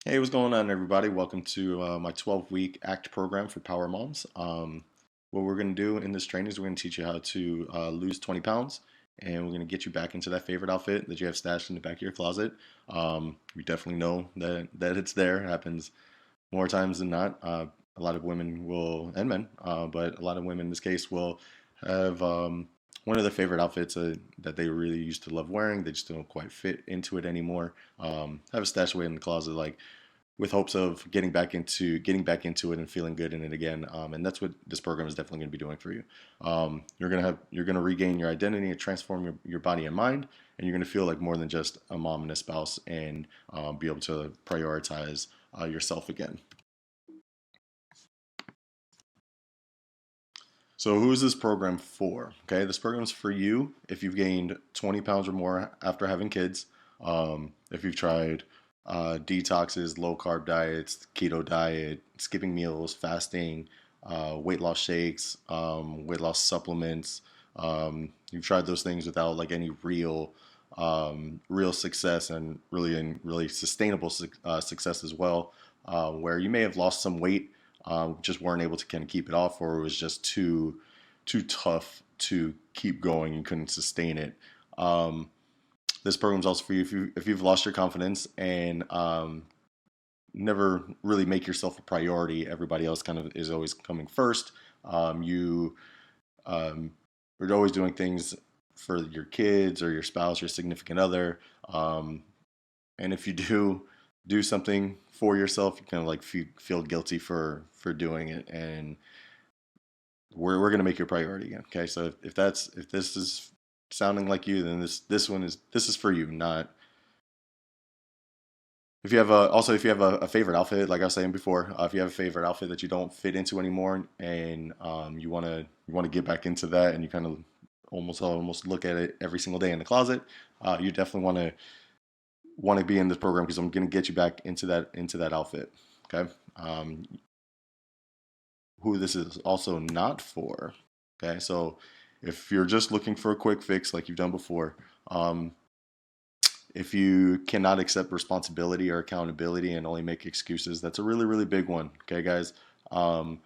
Hey, what's going on, everybody? Welcome to my 12-week ACT program for Power Moms. What we're going to do in this training is we're going to teach you how to lose 20 pounds, and we're going to get you back into that favorite outfit that you have stashed in the back of your closet. We definitely know that it's there. It happens more times than not. A lot of women will, and men, but a lot of women in this case will have one of their favorite outfits that they really used to love wearing. They just don't quite fit into it anymore. Have a stash away in the closet, like with hopes of getting back into it and feeling good in it again. And that's what this program is definitely going to be doing for you. You're gonna regain your identity and transform your body and mind, and you're gonna feel like more than just a mom and a spouse, and be able to prioritize yourself again. So who is this program for? Okay, this program is for you if you've gained 20 pounds or more after having kids. If you've tried detoxes, low carb diets, keto diet, skipping meals, fasting, weight loss shakes, weight loss supplements. You've tried those things without like any real success, and really sustainable success as well. Where you may have lost some weight, just weren't able to kind of keep it off, or it was just too tough to keep going. You couldn't sustain it. This program's also for you if you've lost your confidence and never really make yourself a priority. Everybody else kind of is always coming first. You are always doing things for your kids or your spouse or significant other. And if you do something for yourself, you kind of like feel guilty for doing it, and we're gonna make your priority again. Okay, so if this is sounding like you, then this is for you. Not if you have a favorite outfit, like I was saying before, if you have a favorite outfit that you don't fit into anymore, and you wanna get back into that, and you kind of almost look at it every single day in the closet, you definitely want to be in this program because I'm going to get you back into that outfit. Okay. Who this is also not for. Okay, so if you're just looking for a quick fix like you've done before, um, if you cannot accept responsibility or accountability and only make excuses, that's a really big one. Okay, guys. Um,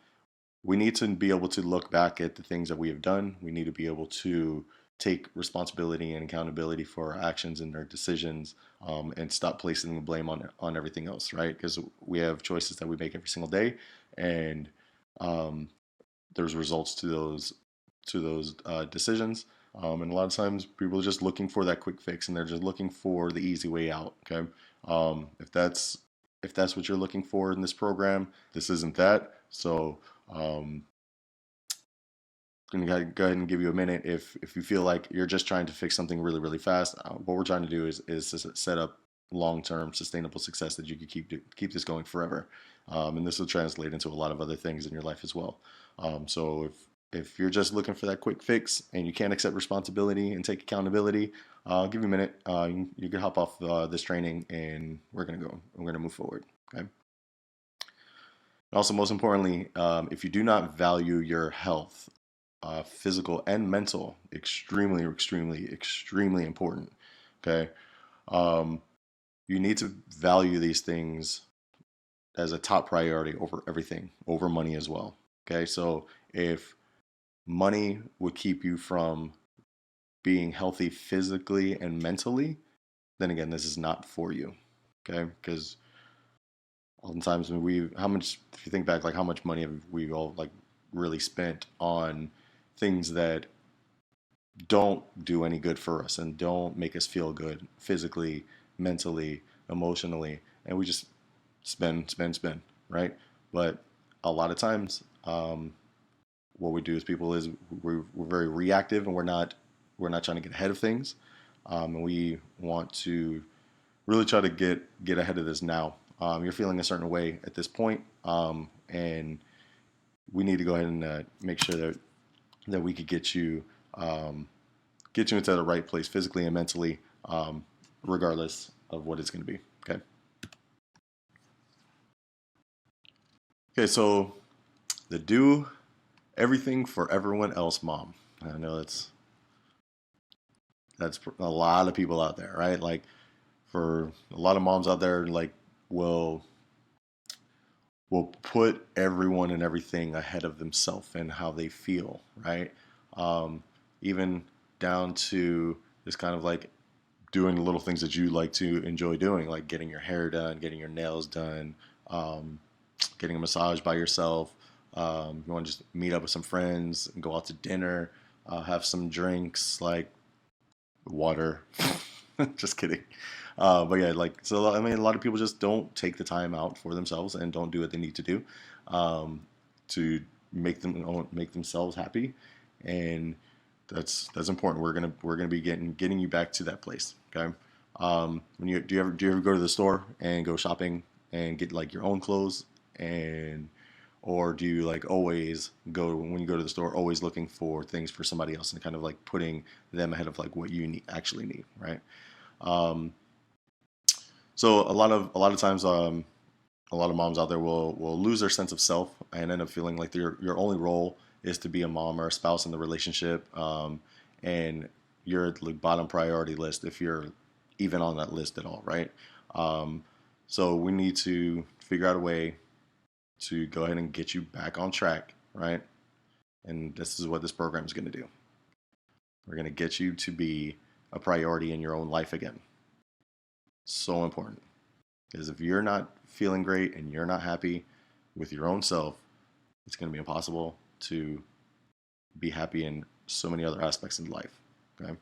we need to be able to look back at the things that we have done. We need to be able to take responsibility and accountability for our actions and our decisions, and stop placing the blame on everything else, right? Because we have choices that we make every single day, and um, there's results to those decisions. And a lot of times people are just looking for that quick fix, and they're just looking for the easy way out. Okay, if that's what you're looking for in this program, this isn't that. So I'm gonna go ahead and give you a minute. If you feel like you're just trying to fix something really fast, what we're trying to do is to set up long-term sustainable success that you can keep this going forever, and this will translate into a lot of other things in your life as well. So if you're just looking for that quick fix and you can't accept responsibility and take accountability, I'll give you a minute. You can hop off this training, and we're gonna move forward. Okay. Also, most importantly, if you do not value your health, physical and mental, extremely important. Okay. Um, you need to value these things as a top priority over everything, over money as well. Okay. So if money would keep you from being healthy physically and mentally, then again, this is not for you. Okay. Because oftentimes when how much, if you think back, like how much money have we all like really spent on things that don't do any good for us and don't make us feel good physically, mentally, emotionally, and we just spend, right? But a lot of times, what we do as people is we're very reactive, and we're not trying to get ahead of things, and we want to really try to get ahead of this now. You're feeling a certain way at this point, and we need to go ahead and make sure that we could um, get you into the right place physically and mentally, regardless of what it's going to be. Okay. Okay. So the do everything for everyone else, mom. I know that's a lot of people out there, right? Like for a lot of moms out there, like will put everyone and everything ahead of themselves and how they feel, right? Um, Even down to just kind of like doing the little things that you like to enjoy doing, like getting your hair done, getting your nails done, um, getting a massage by yourself. You want to just meet up with some friends and go out to dinner, have some drinks like water. Just kidding. But yeah, like, so I mean, a lot of people just don't take the time out for themselves and don't do what they need to do um, to make themselves happy, and that's important. We're gonna be getting you back to that place. Okay. When you do you ever go to the store and go shopping and get like your own clothes, and or do you like always go when you go to the store always looking for things for somebody else and kind of like putting them ahead of like what you actually need, right? Um, so a lot of times, a lot of moms out there will lose their sense of self and end up feeling like your only role is to be a mom or a spouse in the relationship, and you're at the bottom priority list if you're even on that list at all, right? Um, so we need to figure out a way to go ahead and get you back on track, right? And this is what this program is going to do. We're going to get you to be a priority in your own life again. So important. Because if you're not feeling great and you're not happy with your own self, it's going to be impossible to be happy in so many other aspects in life. Okay.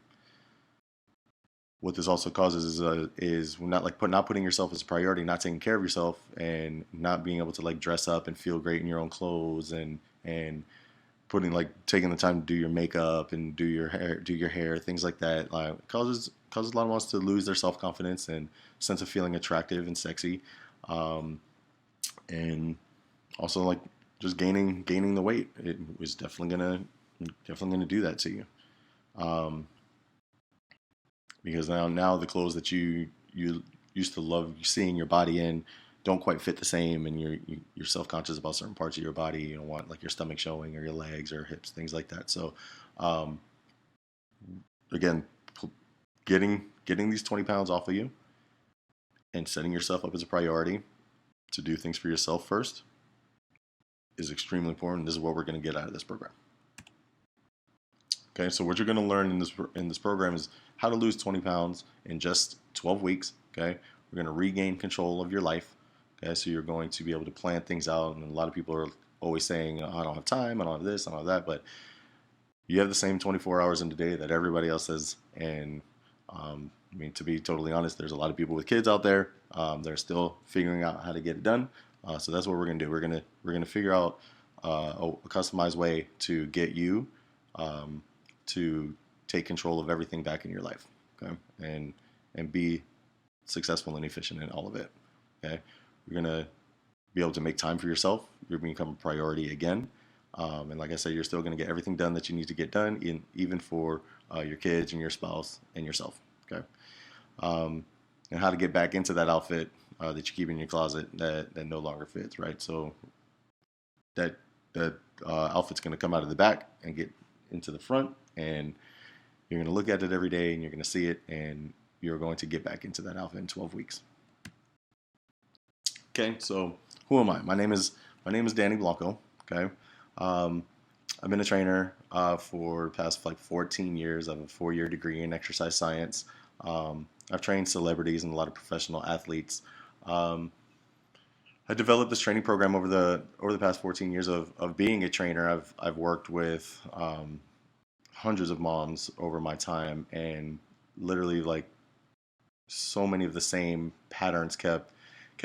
What this also causes is not putting yourself as a priority, not taking care of yourself, and not being able to like dress up and feel great in your own clothes, and putting like taking the time to do your makeup and do your hair, things like that. Like causes a lot of us to lose their self confidence and sense of feeling attractive and sexy, um, and also like just gaining the weight. It was definitely gonna do that to you, um, because now the clothes that you used to love seeing your body in don't quite fit the same, and you're self conscious about certain parts of your body. You don't want like your stomach showing or your legs or hips, things like that. So um, again, getting these 20 pounds off of you and setting yourself up as a priority to do things for yourself first is extremely important. This is what we're going to get out of this program. Okay, so what you're going to learn in this program is how to lose 20 pounds in just 12 weeks. Okay, we're going to regain control of your life. Okay, so you're going to be able to plan things out. And a lot of people are always saying, "I don't have time, I don't have this, I don't have that," but you have the same 24 hours in the day that everybody else has. And I mean, to be totally honest, there's a lot of people with kids out there. They're still figuring out how to get it done. So that's what we're gonna do. We're gonna figure out a customized way to get you um, to take control of everything back in your life. Okay, and be successful and efficient in all of it. Okay, you're gonna be able to make time for yourself. You're going to become a priority again. And like I said, you're still going to get everything done that you need to get done, even for your kids and your spouse and yourself. Okay. Um, and how to get back into that outfit that you keep in your closet that no longer fits, right? So that that outfit's going to come out of the back and get into the front, and you're going to look at it every day, and you're going to see it, and you're going to get back into that outfit in 12 weeks. Okay, so who am I? My name is Danny Blanco. Okay, um, I've been a trainer for the past like 14 years. I have a 4-year degree in exercise science. I've trained celebrities and a lot of professional athletes. Um, I developed this training program over the past 14 years of being a trainer. I've worked with hundreds of moms over my time, and literally like so many of the same patterns kept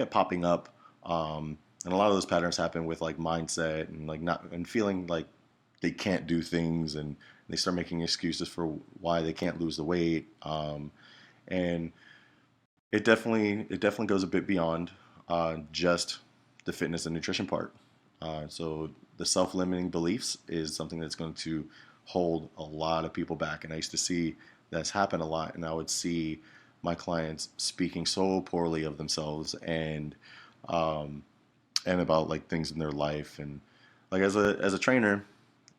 popping up, and a lot of those patterns happen with like mindset and like not and feeling like they can't do things, and they start making excuses for why they can't lose the weight, and it definitely goes a bit beyond just the fitness and nutrition part. So the self-limiting beliefs is something that's going to hold a lot of people back, and I used to see that's happened a lot, and I would see my clients speaking so poorly of themselves, um, and about like things in their life, and like as a trainer,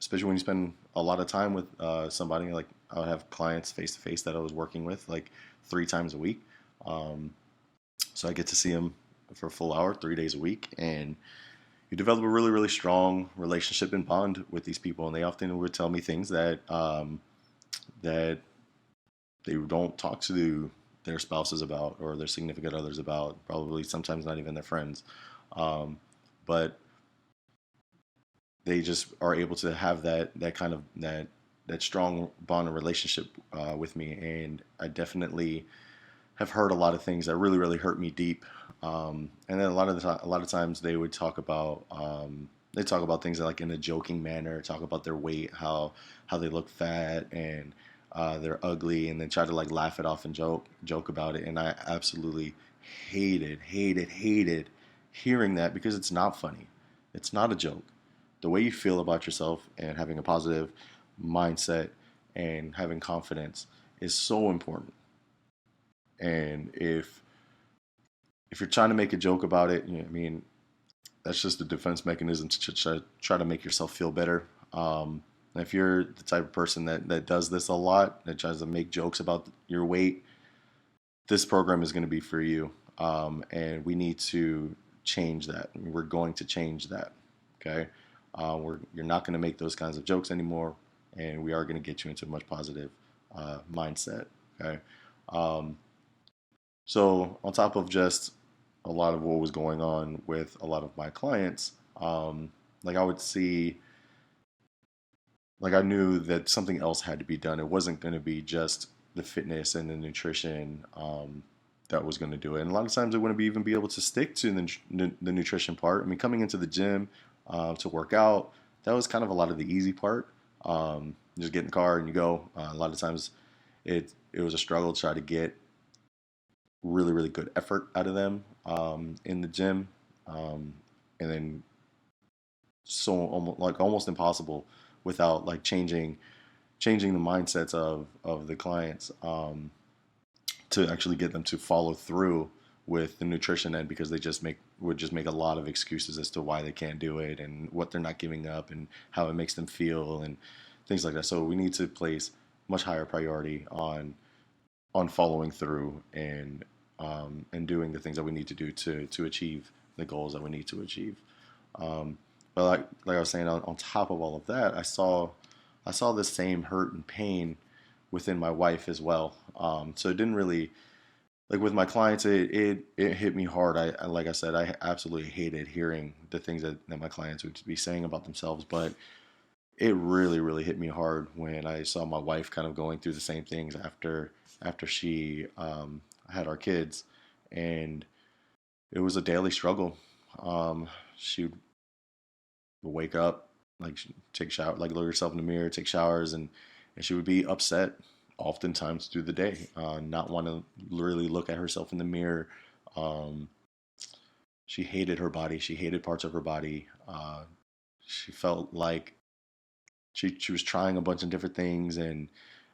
especially when you spend a lot of time with somebody, like I would have clients face to face that I was working with like 3 times a week. um, so I get to see them for a full hour, 3 days a week, and you develop a really, really strong relationship and bond with these people. And they often would tell me things that they don't talk to their spouses about or their significant others about. Probably sometimes not even their friends, but they just are able to have that kind of that strong bond and relationship with me. And I definitely have heard a lot of things that really, really hurt me deep. And then a lot of times they talk about things like in a joking manner, talk about their weight, how they look fat and they're ugly, and then try to like laugh it off and joke about it. And I absolutely hated hearing that, because it's not funny. It's not a joke. The way you feel about yourself and having a positive mindset and having confidence is so important. And if you're trying to make a joke about it, I mean, that's just a defense mechanism to try to make yourself feel better. If you're the type of person that does this a lot, that tries to make jokes about your weight, this program is going to be for you. And we need to change that. We're going to change that. Okay. You're not going to make those kinds of jokes anymore. And we are going to get you into a much positive mindset. Okay. Um, so, on top of just a lot of what was going on with a lot of my clients, like I would see, like I knew that something else had to be done. It wasn't going to be just the fitness and the nutrition that was going to do it. And a lot of times, it wouldn't be even be able to stick to the nutrition part. I mean, coming into the gym to work out, that was kind of a lot of the easy part. Just get in the car and you go. A lot of times, it was a struggle to try to get really, really good effort out of them in the gym, and then so almost impossible without like changing the mindsets of the clients, to actually get them to follow through with the nutrition end, because they would just make a lot of excuses as to why they can't do it and what they're not giving up and how it makes them feel and things like that. So we need to place much higher priority on following through and doing the things that we need to do to achieve the goals that we need to achieve. But like I was saying, on top of all of that, I saw the same hurt and pain within my wife as well. So it didn't really, like with my clients, it hit me hard. Like I said, I absolutely hated hearing the things that my clients would be saying about themselves, but it really, really hit me hard when I saw my wife kind of going through the same things after she had our kids, and it was a daily struggle. She would wake up, like take shower, like look herself in the mirror, take showers, and she would be upset oftentimes through the day, not want to really look at herself in the mirror. Um, she hated her body. She hated parts of her body. She felt like she was trying a bunch of different things and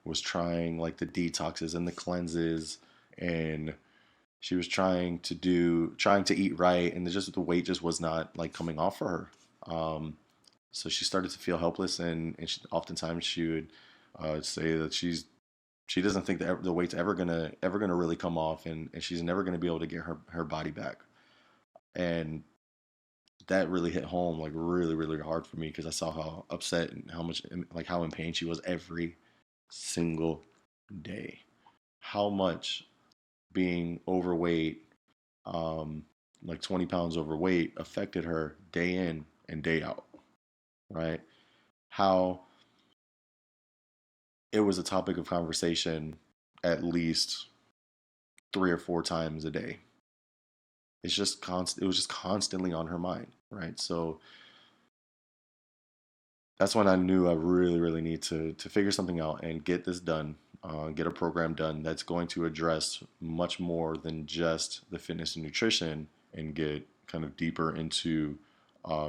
was trying like the detoxes and the cleanses, and she was trying to eat right, and the weight just was not like coming off for her. So she started to feel helpless, and oftentimes she would say that she doesn't think that the weight's ever gonna really come off, and she's never gonna be able to get her body back. And that really hit home like really, really hard for me, because I saw how upset and how much, like how in pain she was every single day. How much being overweight, um, like 20 pounds overweight, affected her day in and day out, right? How it was a topic of conversation at least 3 or 4 times a day. It's just constant. It was just constantly on her mind, right? So that's when I knew I really, really need to figure something out and get this done, get a program done that's going to address much more than just the fitness and nutrition, and get kind of deeper into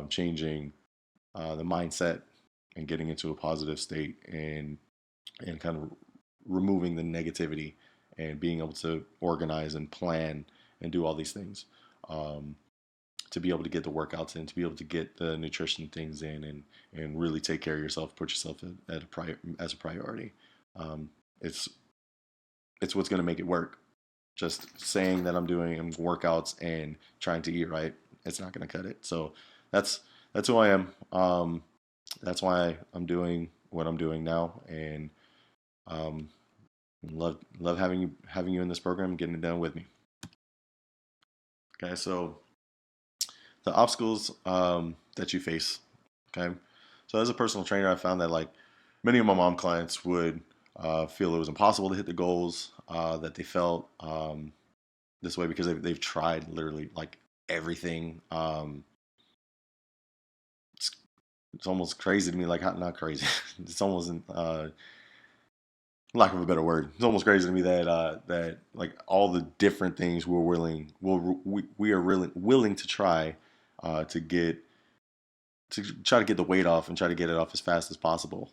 changing the mindset and getting into a positive state, and kind of removing the negativity and being able to organize and plan and do all these things. Um, to be able to get the workouts in, to be able to get the nutrition things in, and really take care of yourself, put yourself as a priority. Um, it's it's what's going to make it work. just saying that I'm doing workouts and trying to eat right, it's not going to cut it. So that's that's who I am. That's why I'm doing what I'm doing now, and um, love having you in this program, getting it done with me. Okay, so the obstacles that you face. Okay, so as a personal trainer, I found that like many of my mom clients would feel it was impossible to hit the goals that they felt this way because they've tried literally like everything. It's, it's almost crazy to me, like not crazy. It's almost lack of a better word. It's almost crazy to me that that like all the different things we are really willing to try to get to try to get the weight off and try to get it off as fast as possible,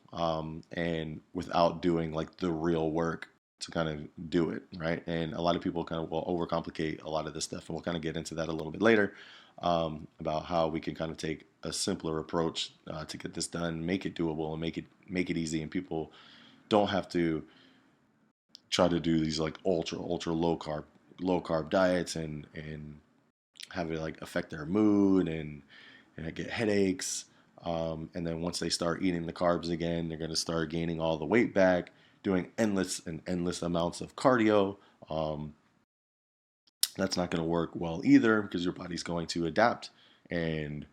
and without doing like the real work to kind of do it right. And a lot of people kind of will overcomplicate a lot of this stuff, and we'll kind of get into that a little bit later, about how we can kind of take a simpler approach to get this done, make it doable, and make it easy, and people don't have to try to do these like ultra low carb diets and have it like affect their mood and get headaches. And then once they start eating the carbs again, they're going to start gaining all the weight back, doing endless amounts of cardio. Um, that's not going to work well either because your body's going to adapt. And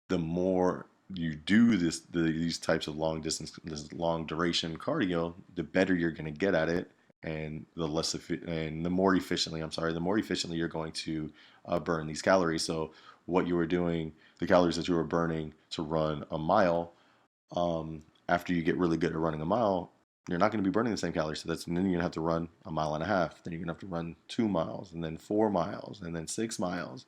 the more you do these types of long distance, this long duration cardio, the better you're going to get at it, and and the more efficiently, the more efficiently you're going to burn these calories. So what you were doing, the calories that you were burning to run a mile, after you get really good at running a mile, you're not going to be burning the same calories. So and then you're going to have to run a mile and a half. Then you're going to have to run 2 miles, and then 4 miles, and then 6 miles.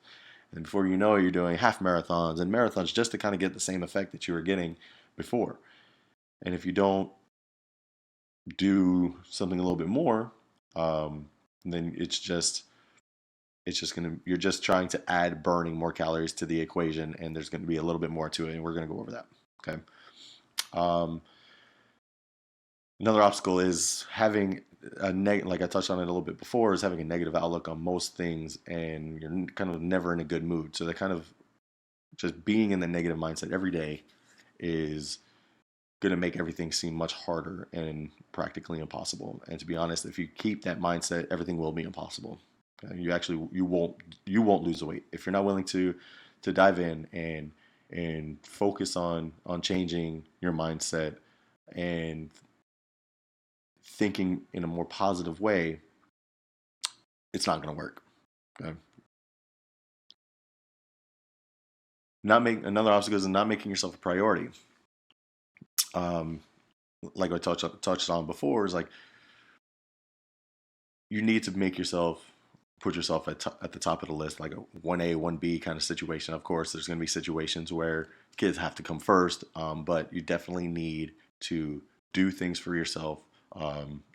And before you know it, you're doing half marathons and marathons just to kind of get the same effect that you were getting before. And if you don't do something a little bit more, then it's just gonna you're just trying to add burning more calories to the equation, and there's going to be a little bit more to it, and we're going to go over that. Okay. Um, Another obstacle is having like I touched on it a little bit before, is having a negative outlook on most things, and you're kind of never in a good mood. So that kind of just being in the negative mindset every day is going to make everything seem much harder and practically impossible. And to be honest, if you keep that mindset, everything will be impossible. Okay? You won't lose the weight if you're not willing to dive in and focus on changing your mindset and thinking in a more positive way. It's not going to work. Okay? Not make Another obstacle is not making yourself a priority. Um, like I touched on before, is like you need to put yourself at the top of the list, like a 1A, 1B kind of situation. Of course, there's going to be situations where kids have to come first, but you definitely need to do things for yourself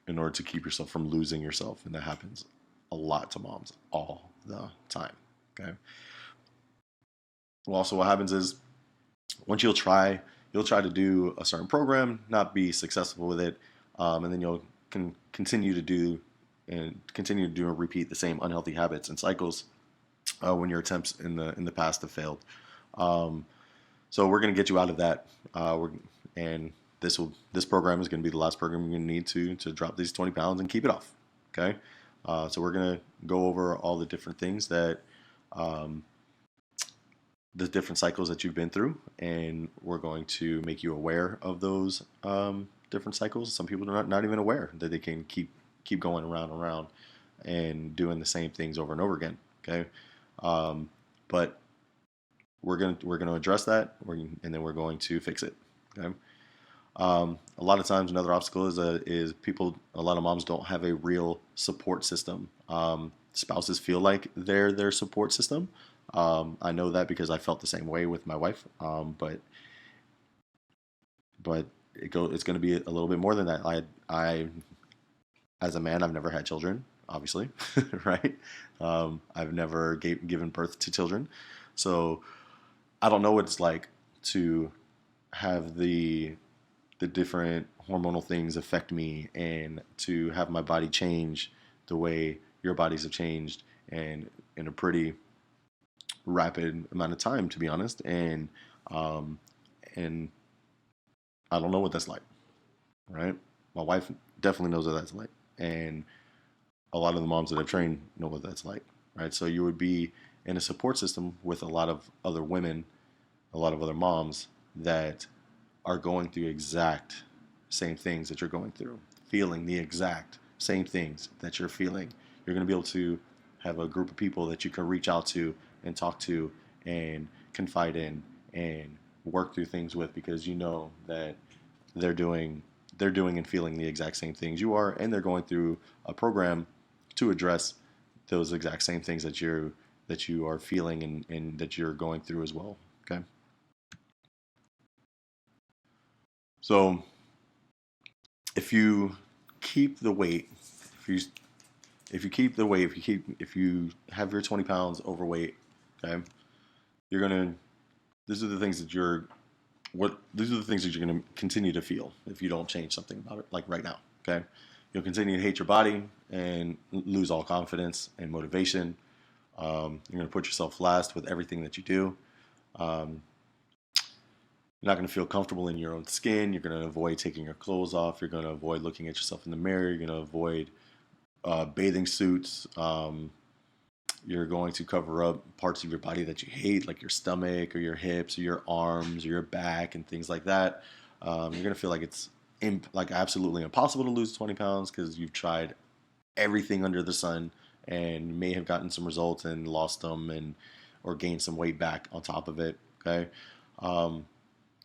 in order to keep yourself from losing yourself. And that happens a lot to moms all the time. Okay. Well, also, what happens is once you'll try to do a certain program, not be successful with it, and then you'll continue to do and repeat the same unhealthy habits and cycles when your attempts in the past have failed. Um, so we're going to get you out of that. And this program is going to be the last program you're going to need to drop these 20 pounds and keep it off. Okay. So we're going to go over all the different things that um, the different cycles that you've been through, and we're going to make you aware of those different cycles. Some people are not even aware that they can keep going around and around and doing the same things over and over again. Okay, but we're gonna address that, and then we're going to fix it. Okay. A lot of times, another obstacle is people. A lot of moms don't have a real support system. Spouses feel like they're their support system. I know that because I felt the same way with my wife. But it's going to be a little bit more than that. I as a man, I've never had children, obviously, right? I've never given birth to children, so I don't know what it's like to have the different hormonal things affect me and to have my body change the way your bodies have changed, and in a pretty rapid amount of time, to be honest. Um, and I don't know what that's like, right? My wife definitely knows what that's like, and a lot of the moms that I've trained know what that's like, right? So you would be in a support system with a lot of other women, a lot of other moms that are going through exact same things that you're going through, feeling the exact same things that you're feeling. You're going to be able to have a group of people that you can reach out to and talk to and confide in and work through things with, because you know that they're doing they're doing and feeling the exact same things you are, and they're going through a program to address those exact same things that you are feeling, and that you're going through as well. Okay. So if you keep the weight, if you if you keep the weight, if you have your 20 pounds overweight, okay, you're gonna these are the things that you're what these are the things that you're gonna continue to feel if you don't change something about it, like right now. Okay. You'll continue to hate your body and lose all confidence and motivation. You're going to put yourself last with everything that you do. Um, you're not going to feel comfortable in your own skin. You're going to avoid taking your clothes off. You're going to avoid looking at yourself in the mirror. You're going to avoid bathing suits. You're going to cover up parts of your body that you hate, like your stomach or your hips or your arms or your back and things like that. You're going to feel like it's like absolutely impossible to lose 20 pounds because you've tried everything under the sun and may have gotten some results and lost them, and or gained some weight back on top of it. Okay. Um,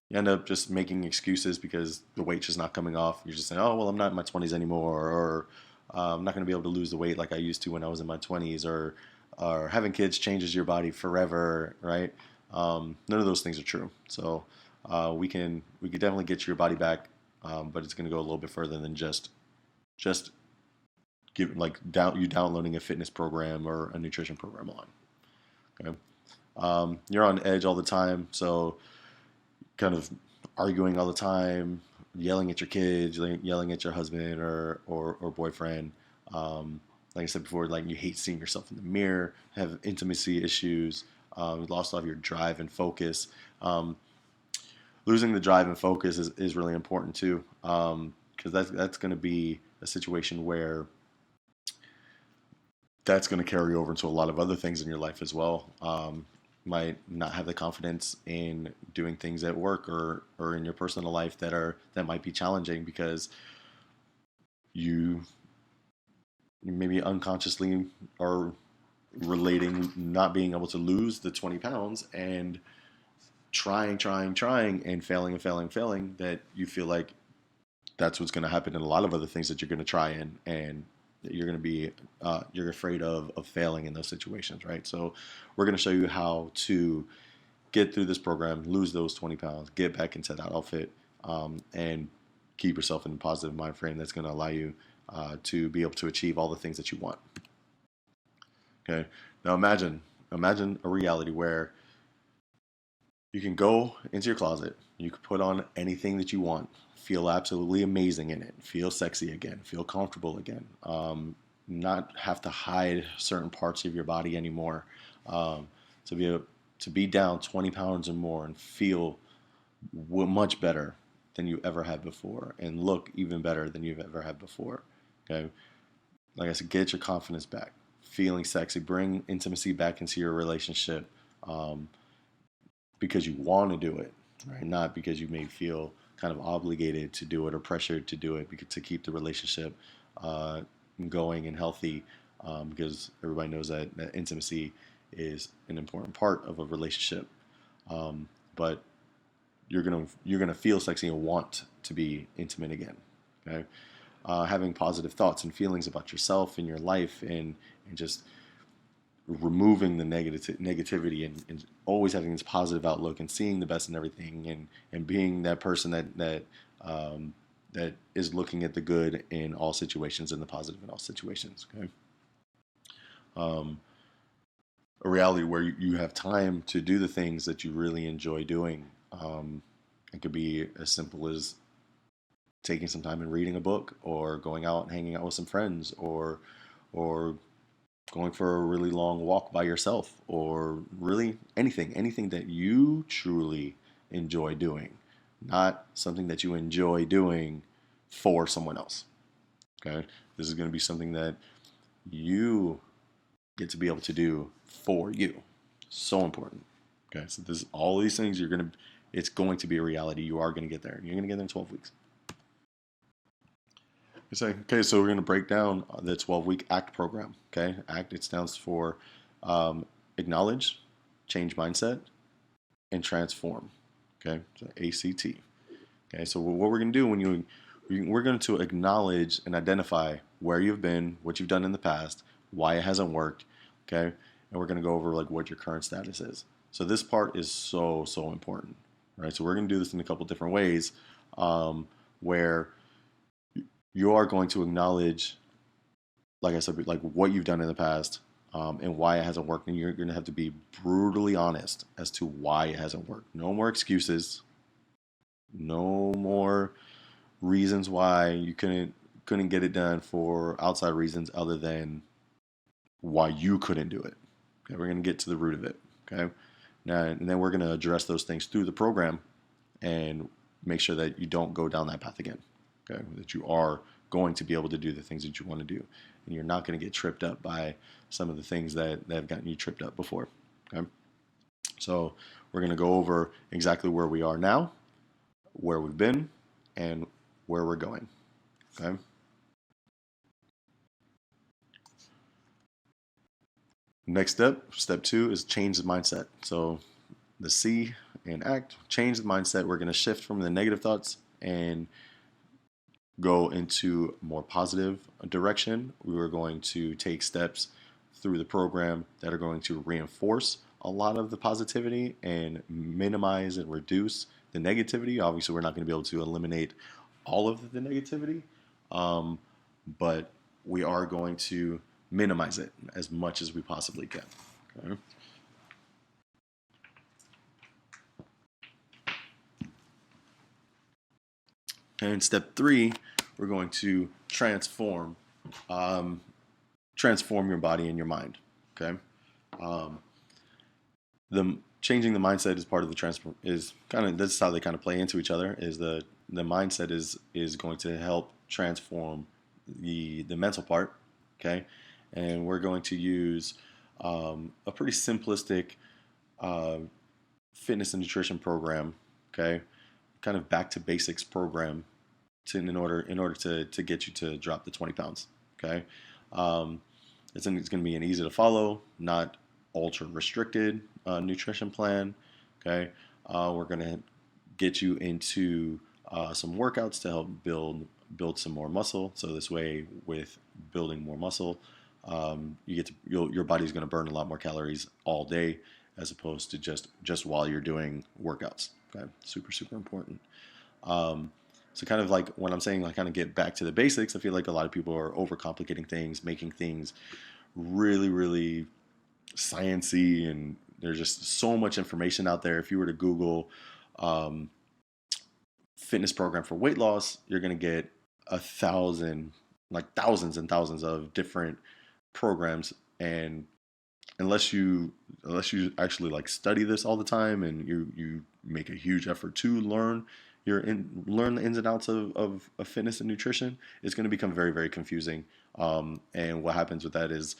you end up just making excuses because the weight's just not coming off. You're just saying, oh, well, I'm not in my 20s anymore, or I'm not going to be able to lose the weight like I used to when I was in my 20s, or having kids changes your body forever, right? None of those things are true. So we could definitely get your body back, but it's going to go a little bit further than just give like you downloading a fitness program or a nutrition program on. Okay. You're on edge all the time, so kind of arguing all the time, yelling at your kids, yelling at your husband or boyfriend. Like I said before, like you hate seeing yourself in the mirror, have intimacy issues, you lost all of your drive and focus. Um, Losing the drive and focus is really important too, because that's going to be a situation where that's going to carry over into a lot of other things in your life as well. Might not have the confidence in doing things at work or in your personal life that might be challenging because you maybe unconsciously are relating not being able to lose the 20 pounds and trying and failing, that you feel like that's what's going to happen in a lot of other things that you're going to try and you're going to be you're afraid of failing in those situations, right? So we're going to show you how to get through this program, lose those 20 pounds, get back into that outfit, and keep yourself in a positive mind frame that's going to allow you to be able to achieve all the things that you want. Okay. Now imagine a reality where you can go into your closet, you can put on anything that you want, feel absolutely amazing in it, feel sexy again, feel comfortable again, not have to hide certain parts of your body anymore, um, to be to be down 20 pounds or more and feel much better than you ever had before, and look even better than you've ever had before. Okay, like I said, get your confidence back, feeling sexy, bring intimacy back into your relationship. Um, because you want to do it, right? Not because you may feel kind of obligated to do it or pressured to do it because to keep the relationship uh, going and healthy. Because everybody knows that intimacy is an important part of a relationship. But you're gonna feel sexy and want to be intimate again. Okay, having positive thoughts and feelings about yourself and your life, and just removing the negativity, and always having this positive outlook and seeing the best in everything, and being that person that is looking at the good in all situations and the positive in all situations. Okay, um, a reality where you have time to do the things that you really enjoy doing. It could be as simple as taking some time and reading a book, or going out and hanging out with some friends, or going for a really long walk by yourself, or really anything that you truly enjoy doing, not something that you enjoy doing for someone else. Okay, this is going to be something that you get to be able to do for you. So important. Okay, so this all these things it's going to be a reality. You are going to get there. You're going to get there in 12 weeks. Okay, so we're going to break down the 12-week ACT program. Okay, ACT, it stands for acknowledge, change mindset, and transform. Okay, so A.C.T. Okay, so what we're going to do we're going to acknowledge and identify where you've been, what you've done in the past, why it hasn't worked. Okay, and we're going to go over like what your current status is. So this part is so important, right? So we're going to do this in a couple different ways, where you are going to acknowledge, like I said, like what you've done in the past, and why it hasn't worked. And you're going to have to be brutally honest as to why it hasn't worked. No more excuses. No more reasons why you couldn't get it done for outside reasons other than why you couldn't do it. Okay, we're going to get to the root of it. Okay, now and then we're going to address those things through the program and make sure that you don't go down that path again. Okay, that you are going to be able to do the things that you want to do, and you're not going to get tripped up by some of the things that have gotten you tripped up before. Okay, so we're going to go over exactly where we are now, where we've been, and where we're going. Okay. Next step 2, is change the mindset. So the C in ACT, change the mindset. We're going to shift from the negative thoughts and go into more positive direction. We are going to take steps through the program that are going to reinforce a lot of the positivity and minimize and reduce the negativity. Obviously, we're not going to be able to eliminate all of the negativity, but we are going to minimize it as much as we possibly can. Okay? And step 3, we're going to transform your body and your mind. Okay, the changing the mindset is part of the transform. Is kind of That's how they kind of play into each other. Is the mindset is going to help transform the mental part. Okay, and we're going to use a pretty simplistic uh, fitness and nutrition program. Okay, kind of back to basics program in order to get you to drop the 20 pounds. Okay, um, it's going to be an easy to follow, not ultra restricted nutrition plan. Okay, we're going to get you into some workouts to help build some more muscle. So this way, with building more muscle, your body's going to burn a lot more calories all day as opposed to just while you're doing workouts. Okay, super important. So kind of like when I'm saying like kind of get back to the basics, I feel like a lot of people are overcomplicating things, making things really sciency, and there's just so much information out there. If you were to Google um, fitness program for weight loss, you're going to get thousands and thousands of different programs, and unless you actually like study this all the time and you make a huge effort to learn the ins and outs of fitness and nutrition, it's going to become very confusing. And what happens with that is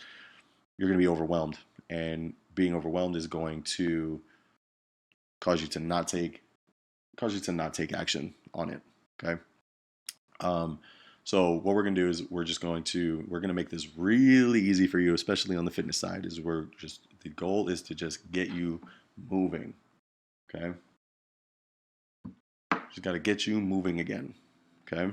you're going to be overwhelmed, and being overwhelmed is going to cause you to not take action on it. Okay. Um, so what we're going to do is we're going to make this really easy for you, especially on the fitness side. The goal is to just get you moving. Okay. Just got to get you moving again. Okay.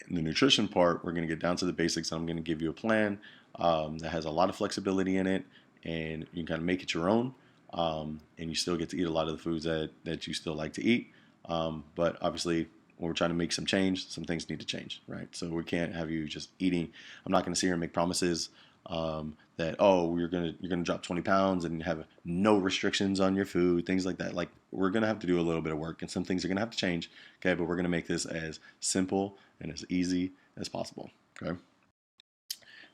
In the nutrition part, we're going to get down to the basics. I'm going to give you a plan that has a lot of flexibility in it, and you can kind of make it your own. And you still get to eat a lot of the foods that you still like to eat. But obviously, when we're trying to make some change, some things need to change, right? So we can't have you just eating. I'm not going to sit here and make promises that you're gonna drop 20 pounds and have no restrictions on your food, things like that. Like, we're gonna have to do a little bit of work, and some things are gonna have to change. Okay, but we're gonna make this as simple and as easy as possible. Okay.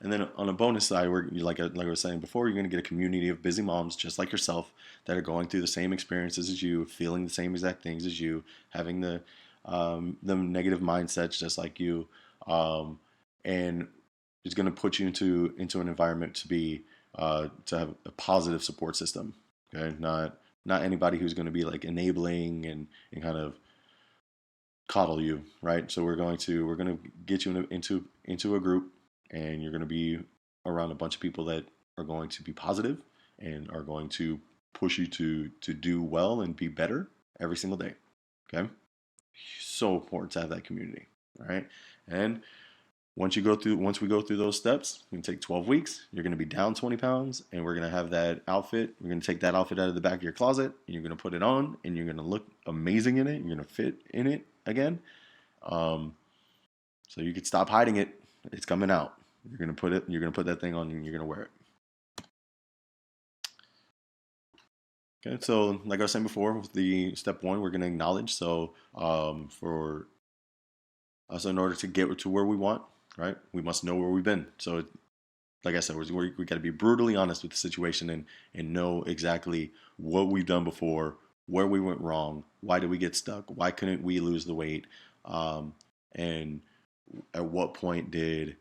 And then on a bonus side, like I was saying before, you're going to get a community of busy moms just like yourself that are going through the same experiences as you, feeling the same exact things as you, having the negative mindsets just like you, and it's going to put you into an environment to have a positive support system. Okay, not anybody who's going to be like enabling and kind of coddle you, right? So we're going to get you into a group, and you're going to be around a bunch of people that are going to be positive and are going to push you to do well and be better every single day. Okay, so important to have that community, all right? And once we go through those steps, we can take 12 weeks. You're going to be down 20 pounds, and we're going to have that outfit. We're going to take that outfit out of the back of your closet, and you're going to put it on, and you're going to look amazing in it. You're going to fit in it again. Um, so you could stop hiding it. It's coming out. You're going to put it. You're going to put that thing on, and you're going to wear it. Okay. So like I was saying before, with the step one, we're going to acknowledge. So for us, in order to get to where we want, right, we must know where we've been. So like I said, we got to be brutally honest with the situation and know exactly what we've done before, where we went wrong, why did we get stuck, why couldn't we lose the weight, and at what point did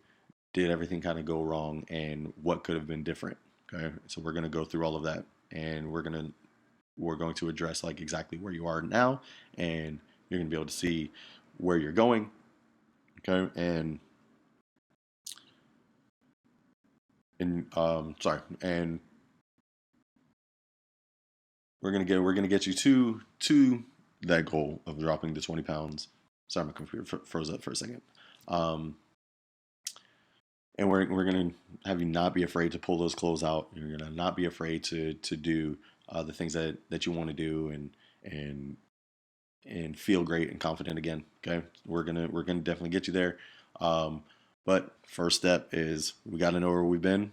everything kind of go wrong, and what could have been different. Okay, so we're going to go through all of that, and we're going to address like exactly where you are now, and you're going to be able to see where you're going. Okay, and we're gonna get you to that goal of dropping the 20 pounds. Sorry, my computer froze up for a second. Um, and we're gonna have you not be afraid to pull those clothes out. You're gonna not be afraid to do the things that you want to do, and and feel great and confident again. Okay, we're gonna definitely get you there. Um, but first step is we got to know where we've been.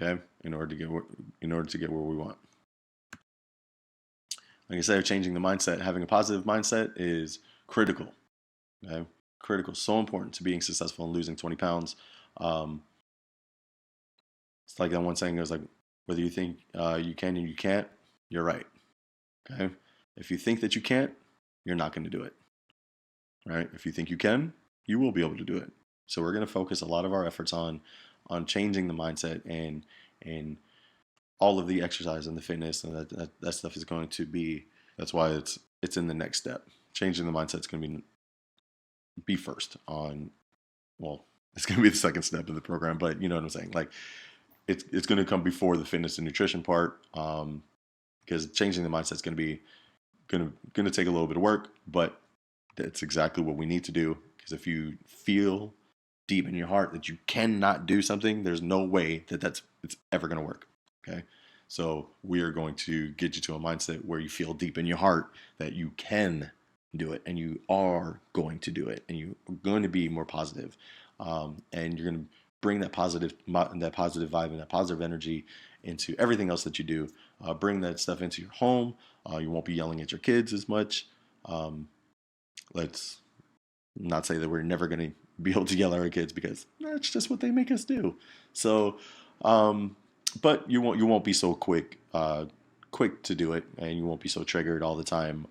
Okay, in order to get where we want. Like I said, changing the mindset, having a positive mindset is critical. Okay? Critical, so important to being successful and losing 20 pounds. Um, it's like that one saying goes like, whether you think you can and you can't, you're right. Okay. If you think that you can't, you're not going to do it. Right. If you think you can, you will be able to do it. So we're going to focus a lot of our efforts on changing the mindset and all of the exercise and the fitness and that stuff is going to be. That's why it's in the next step. Changing the mindset is going to be first on. Well, it's going to be the second step of the program, but you know what I'm saying. Like it's going to come before the fitness and nutrition part, because changing the mindset is going to take a little bit of work, but that's exactly what we need to do. Because if you feel deep in your heart that you cannot do something, there's no way that it's ever going to work. Okay. So we are going to get you to a mindset where you feel deep in your heart that you can do it, and you are going to do it, and you're going to be more positive, and you're going to bring that positive vibe and that positive energy into everything else that you do. Bring that stuff into your home. You won't be yelling at your kids as much. Um, let's not say that we're never going to be able to yell at our kids, because that's just what they make us do. So, um, but you won't be so quick to do it, and you won't be so triggered all the time,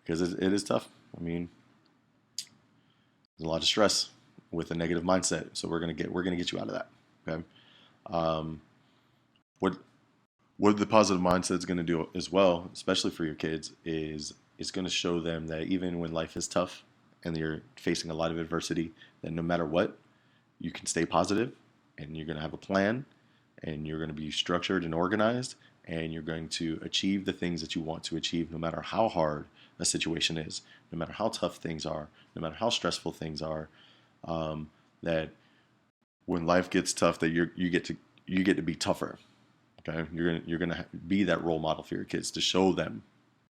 because it is tough. I mean, there's a lot of stress with a negative mindset. So we're gonna get you out of that. Okay. Um, what what the positive mindset is going to do as well, especially for your kids, is it's going to show them that even when life is tough and you're facing a lot of adversity, that no matter what, you can stay positive, and you're going to have a plan, and you're going to be structured and organized, and you're going to achieve the things that you want to achieve no matter how hard a situation is, no matter how tough things are, no matter how stressful things are. That when life gets tough, that you get to be tougher. Okay, you're gonna be that role model for your kids to show them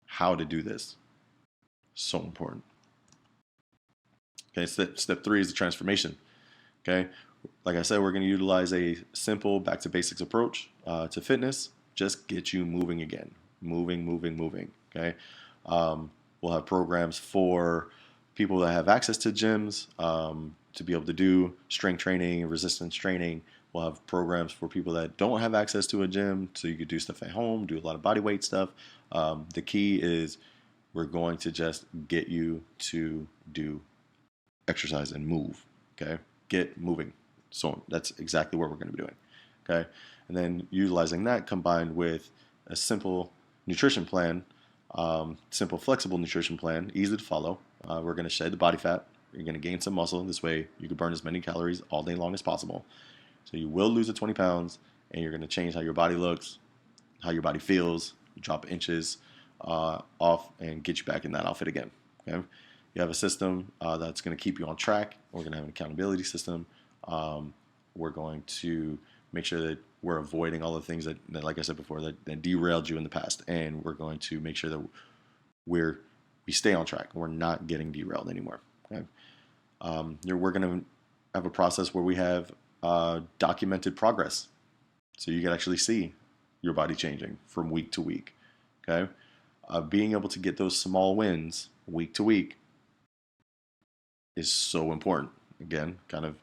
how to do this. So important. Okay, step three is the transformation. Okay, like I said, we're going to utilize a simple back to basics approach to fitness. Just get you moving again, moving. Okay, we'll have programs for People that have access to gyms to be able to do strength training, resistance training. We'll have programs for people that don't have access to a gym, so you could do stuff at home, do a lot of body weight stuff. The key is we're going to just get you to do exercise and move. Okay, get moving. So that's exactly what we're going to be doing. Okay, and then utilizing that combined with a simple nutrition plan, simple flexible nutrition plan, easy to follow. We're going to shed the body fat. You're going to gain some muscle. This way, you can burn as many calories all day long as possible. So you will lose the 20 pounds, and you're going to change how your body looks, how your body feels, drop inches off, and get you back in that outfit again. Okay? You have a system that's going to keep you on track. We're going to have an accountability system. We're going to make sure that we're avoiding all the things that like I said before, that derailed you in the past, and we're going to make sure that we stay on track. We're not getting derailed anymore. Okay? We're going to have a process where we have documented progress, so you can actually see your body changing from week to week. Okay, being able to get those small wins week to week is so important. Again, kind of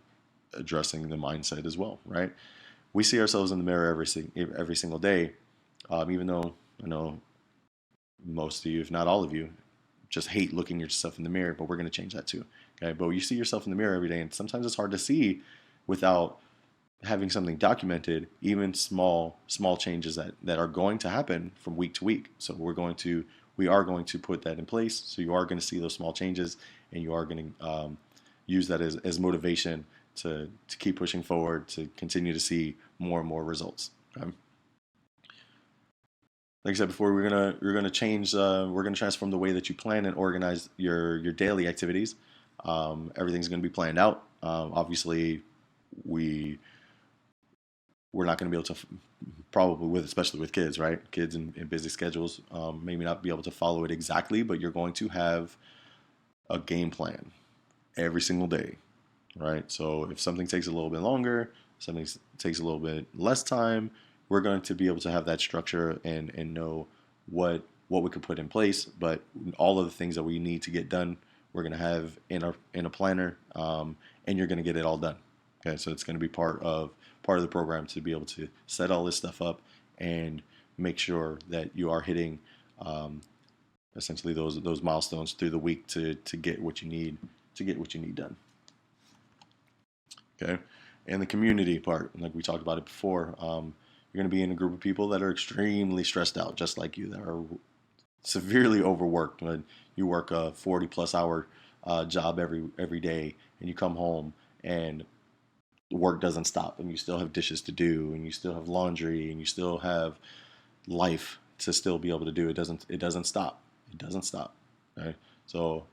addressing the mindset as well, right? We see ourselves in the mirror every single day, even though I know most of you, if not all of you, just hate looking at yourself in the mirror. But we're going to change that too. Okay, but you see yourself in the mirror every day, and sometimes it's hard to see without having something documented, even small changes that are going to happen from week to week. So we are going to put that in place. So you are going to see those small changes, and you are going to use that as motivation to keep pushing forward, to continue to see more and more results. Okay? Like I said before, we're gonna change. We're gonna transform the way that you plan and organize your daily activities. Everything's gonna be planned out. Obviously, we we're not going to be able to probably especially with kids, right? Kids in busy schedules, maybe not be able to follow it exactly, but you're going to have a game plan every single day, right? So if something takes a little bit longer, something takes a little bit less time, we're going to be able to have that structure and know what we could put in place. But all of the things that we need to get done, we're going to have in a planner, and you're going to get it all done. Okay, so it's going to be part of the program to be able to set all this stuff up and make sure that you are hitting essentially those milestones through the week to get what you need done. Okay, and the community part, like we talked about it before, you're going to be in a group of people that are extremely stressed out, just like you, that are severely overworked. When you work a 40+ hour job every day, and you come home and the work doesn't stop, and you still have dishes to do, and you still have laundry, and you still have life to still be able to do. It doesn't stop. It doesn't stop. Okay? So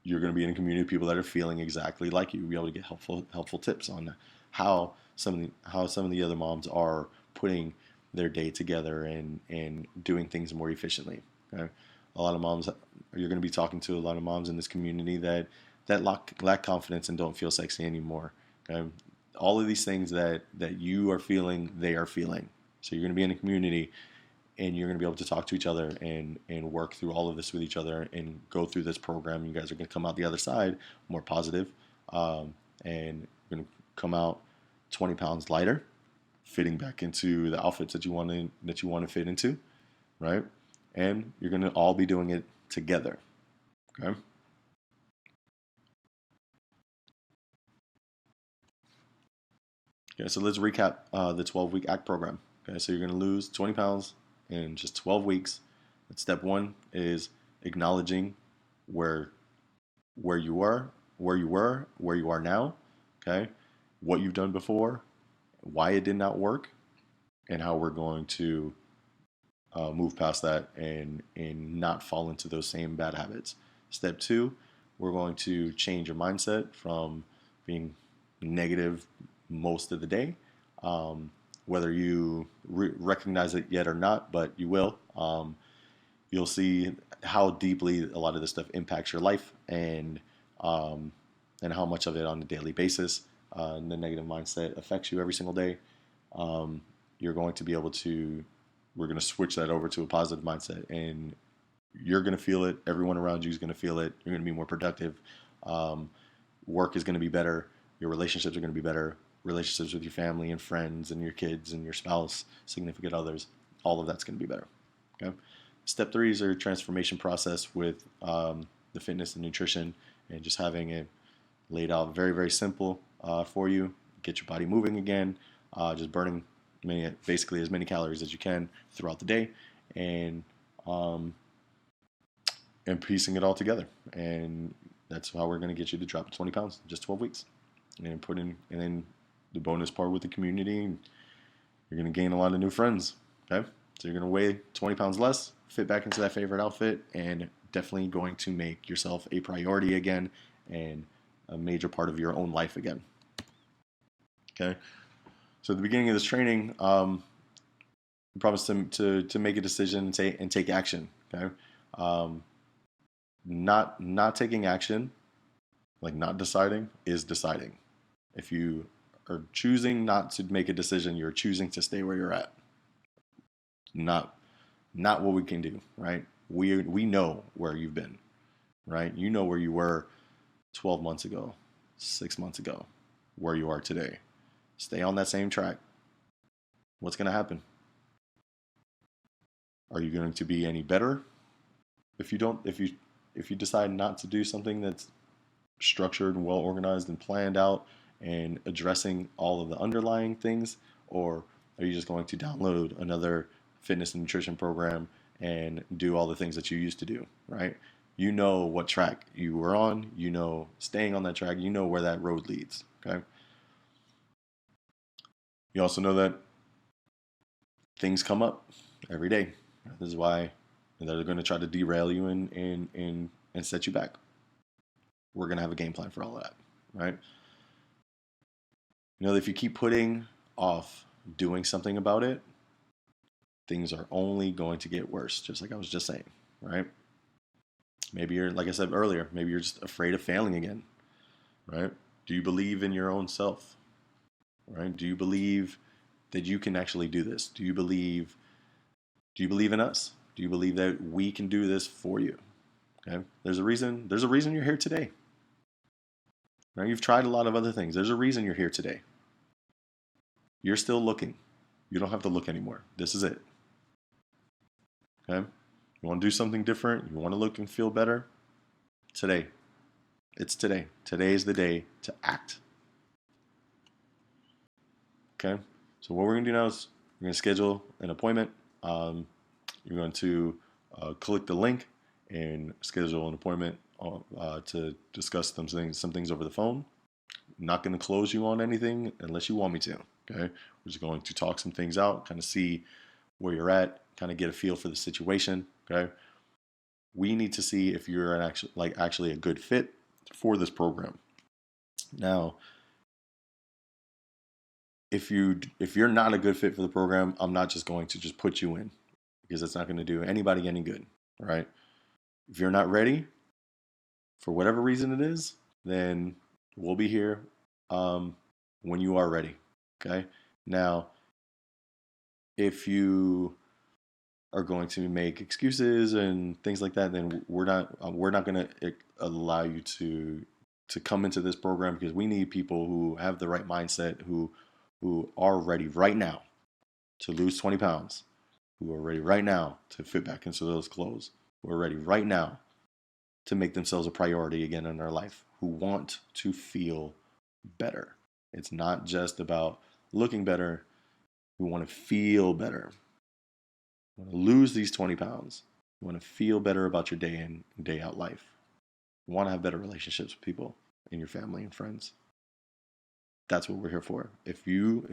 you're going to be in a community of people that are feeling exactly like you. You'll be able to get helpful tips on how some of the other moms are putting their day together and doing things more efficiently. Okay? A lot of moms, you're going to be talking to a lot of moms in this community that lack confidence and don't feel sexy anymore. Okay? All of these things that you are feeling, they are feeling. So you're going to be in a community, and you're going to be able to talk to each other and work through all of this with each other and go through this program. You guys are going to come out the other side more positive, and you're going to come out 20 pounds lighter, fitting back into the outfits that you want to fit into, right? And you're going to all be doing it together. Okay. Okay, so let's recap the 12-week ACT program. Okay, so you're going to lose 20 pounds in just 12 weeks. And step one is acknowledging where you were, where you are now. Okay, what you've done before, why it did not work, and how we're going to move past that and not fall into those same bad habits. Step two, we're going to change your mindset from being negative most of the day, whether you recognize it yet or not, but you will. You'll see how deeply a lot of this stuff impacts your life, and how much of it on a daily basis the negative mindset affects you every single day. You're going to be able to We're going to switch that over to a positive mindset, and You're going to feel it. Everyone around you is going to feel it. You're going to be more productive. Work is going to be better. Your relationships are going to be better. Relationships with your family and friends and your kids and your spouse, significant others, all of that's going to be better. Okay. Step three is your transformation process with the fitness and nutrition, and just having it laid out very, very simple for you. Get your body moving again, just burning basically as many calories as you can throughout the day, and um, and piecing it all together. And that's how we're going to get you to drop 20 pounds in just 12 weeks. And then the bonus part with the community, you're going to gain a lot of new friends. Okay. So you're going to weigh 20 pounds less, fit back into that favorite outfit, and definitely going to make yourself a priority again and a major part of your own life again. Okay. So at the beginning of this training, promise to make a decision and take action. Okay. Um, not taking action, like not deciding, is deciding. If you are choosing not to make a decision, you're choosing to stay where you're at. Not not what we can do, right? We know where you've been, right? You know where you were 12 months ago, 6 months ago, where you are today. Stay on that same track. What's going to happen? Are you going to be any better if you don't if you decide not to do something that's structured and well organized and planned out and addressing all of the underlying things? Or are you just going to download another fitness and nutrition program and do all the things that you used to do, right? You know what track you were on, you know staying on that track, you know where that road leads, okay? You also know that things come up every day. This is why they're going to try to derail you and set you back. We're going to have a game plan for all of that, right? You know, if you keep putting off doing something about it, things are only going to get worse, just like I was just saying, right? Maybe you're, like I said earlier, maybe you're just afraid of failing again, right? Do you believe in your own self, right? Do you believe that you can actually do this? Do you believe in us? Do you believe that we can do this for you? Okay? There's a reason you're here today. Right? You've tried a lot of other things. There's a reason you're here today. You're still looking. You don't have to look anymore. This is it. Okay? You want to do something different? You want to look and feel better? Today. It's today. Today is the day to act. Okay? So what we're going to do now is we're going to schedule an appointment. You're going to click the link and schedule an appointment to discuss some things over the phone. I'm not going to close you on anything unless you want me to. Okay? We're just going to talk some things out, kind of see where you're at, kind of get a feel for the situation. Okay? We need to see if you're actually a good fit for this program. Now, if you're not a good fit for the program, I'm not just going to just put you in, because it's not going to do anybody any good, right? If you're not ready for whatever reason it is, then we'll be here when you are ready. Okay. Now, if you are going to make excuses and things like that, then we're not going to allow you to come into this program, because we need people who have the right mindset, who are ready right now to lose 20 pounds, who are ready right now to fit back into those clothes, who are ready right now to make themselves a priority again in their life, who want to feel better. It's not just about looking better. We want to feel better. We want to lose these 20 pounds. You want to feel better about your day in, day out life. You want to have better relationships with people in your family and friends. That's what we're here for. If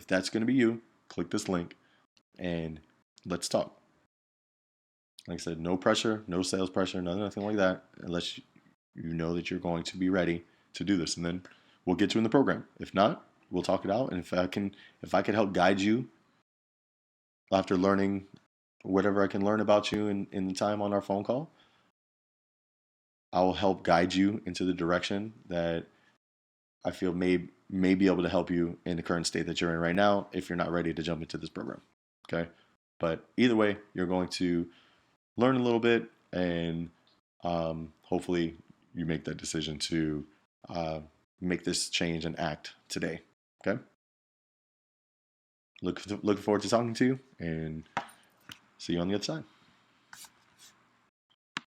that's going to be you, click this link and let's talk. Like I said, no pressure, no sales pressure, nothing like that, unless you know that you're going to be ready to do this, and then we'll get you in the program. If not, we'll talk it out, and if I can help guide you after learning whatever I can learn about you in the time on our phone call, I will help guide you into the direction that I feel may be able to help you in the current state that you're in right now, if you're not ready to jump into this program. Okay. But either way, you're going to learn a little bit, and hopefully you make that decision to uh, make this change and act today. Okay. Looking forward to talking to you, and see you on the other side.